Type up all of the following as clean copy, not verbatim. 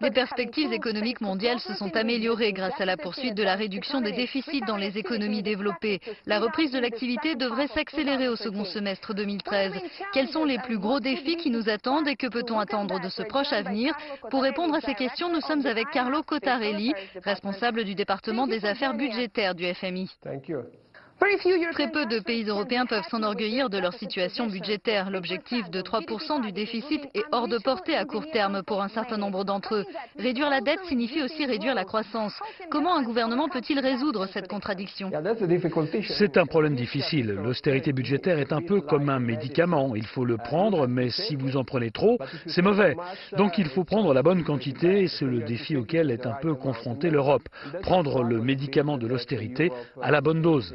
Les perspectives économiques mondiales se sont améliorées grâce à la poursuite de la réduction des déficits dans les économies développées. La reprise de l'activité devrait s'accélérer au second semestre 2013. Quels sont les plus gros défis qui nous attendent et que peut-on attendre de ce proche avenir? Pour répondre à ces questions, nous sommes avec Carlo Cottarelli, responsable du département des affaires budgétaires du FMI. Très peu de pays européens peuvent s'enorgueillir de leur situation budgétaire. L'objectif de 3% du déficit est hors de portée à court terme pour un certain nombre d'entre eux. Réduire la dette signifie aussi réduire la croissance. Comment un gouvernement peut-il résoudre cette contradiction? C'est un problème difficile. L'austérité budgétaire est un peu comme un médicament. Il faut le prendre, mais si vous en prenez trop, c'est mauvais. Donc il faut prendre la bonne quantité et c'est le défi auquel est un peu confrontée l'Europe. Prendre le médicament de l'austérité à la bonne dose.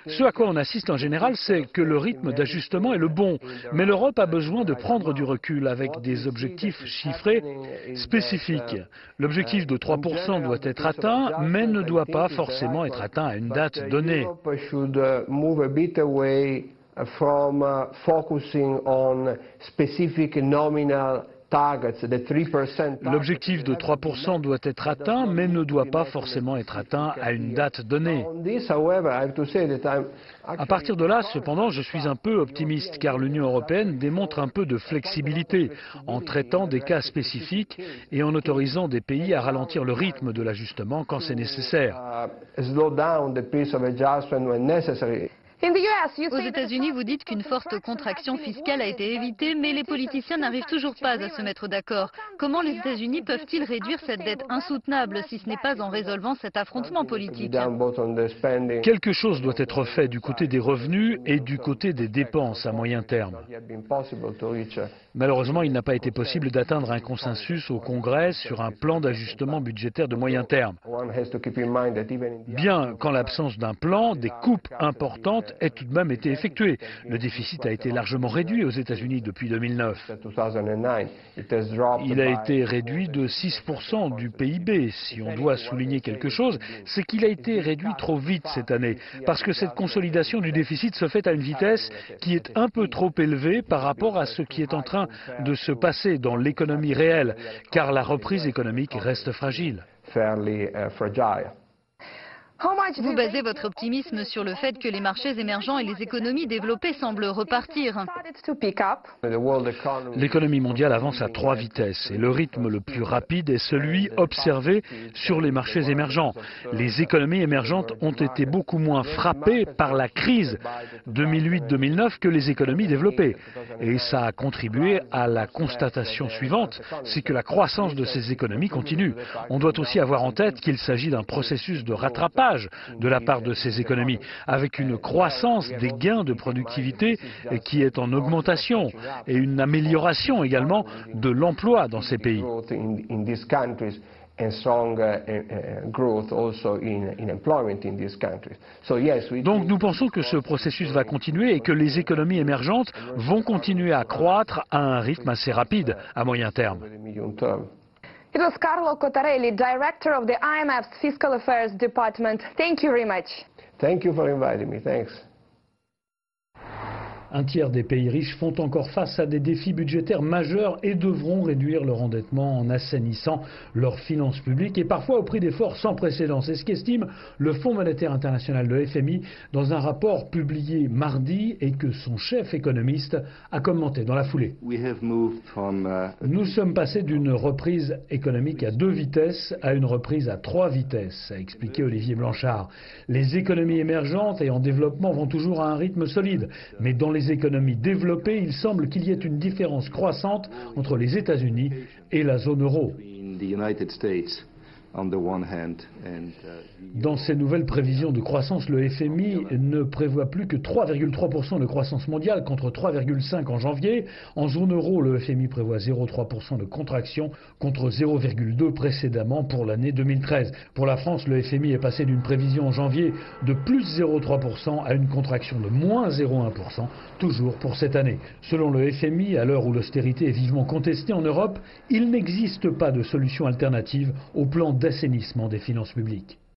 Ce à quoi on assiste en général, c'est que le rythme d'ajustement est le bon, mais l'Europe a besoin de prendre du recul avec des objectifs chiffrés spécifiques. L'objectif de 3% doit être atteint, mais ne doit pas forcément être atteint à une date donnée. L'objectif de 3% doit être atteint, mais ne doit pas forcément être atteint à une date donnée. À partir de là, cependant, je suis un peu optimiste, car l'Union européenne démontre un peu de flexibilité en traitant des cas spécifiques et en autorisant des pays à ralentir le rythme de l'ajustement quand c'est nécessaire. Aux États-Unis, vous dites qu'une forte contraction fiscale a été évitée, mais les politiciens n'arrivent toujours pas à se mettre d'accord. Comment les États-Unis peuvent-ils réduire cette dette insoutenable si ce n'est pas en résolvant cet affrontement politique? Quelque chose doit être fait du côté des revenus et du côté des dépenses à moyen terme. Malheureusement, il n'a pas été possible d'atteindre un consensus au Congrès sur un plan d'ajustement budgétaire de moyen terme. Bien qu'en l'absence d'un plan, des coupes importantes aient tout de même été effectuées. Le déficit a été largement réduit aux États-Unis depuis 2009. Il a été réduit de 6% du PIB. Si on doit souligner quelque chose, c'est qu'il a été réduit trop vite cette année, parce que cette consolidation du déficit se fait à une vitesse qui est un peu trop élevée par rapport à ce qui est en train de se passer dans l'économie réelle, car la reprise économique reste fragile. Vous basez votre optimisme sur le fait que les marchés émergents et les économies développées semblent repartir. L'économie mondiale avance à 3 vitesses et le rythme le plus rapide est celui observé sur les marchés émergents. Les économies émergentes ont été beaucoup moins frappées par la crise 2008-2009 que les économies développées. Et ça a contribué à la constatation suivante, c'est que la croissance de ces économies continue. On doit aussi avoir en tête qu'il s'agit d'un processus de rattrapage de la part de ces économies, avec une croissance des gains de productivité qui est en augmentation et une amélioration également de l'emploi dans ces pays. Donc nous pensons que ce processus va continuer et que les économies émergentes vont continuer à croître à un rythme assez rapide à moyen terme. It was Carlo Cottarelli, Director of the IMF's Fiscal Affairs Department. Thank you very much. Thank you for inviting me. Thanks. Un tiers des pays riches font encore face à des défis budgétaires majeurs et devront réduire leur endettement en assainissant leurs finances publiques et parfois au prix d'efforts sans précédent. C'est ce qu'estime le Fonds monétaire international, le FMI, dans un rapport publié mardi et que son chef économiste a commenté dans la foulée. Nous sommes passés d'une reprise économique à 2 vitesses à une reprise à 3 vitesses, a expliqué Olivier Blanchard. Les économies émergentes et en développement vont toujours à un rythme solide, mais dans les économies développées, il semble qu'il y ait une différence croissante entre les États-Unis et la zone euro. Dans ces nouvelles prévisions de croissance, le FMI ne prévoit plus que 3,3% de croissance mondiale contre 3,5% en janvier. En zone euro, le FMI prévoit 0,3% de contraction contre 0,2% précédemment pour l'année 2013. Pour la France, le FMI est passé d'une prévision en janvier de plus 0,3% à une contraction de moins 0,1%, toujours pour cette année. Selon le FMI, à l'heure où l'austérité est vivement contestée en Europe, il n'existe pas de solution alternative au plan d'assainissement des finances publiques.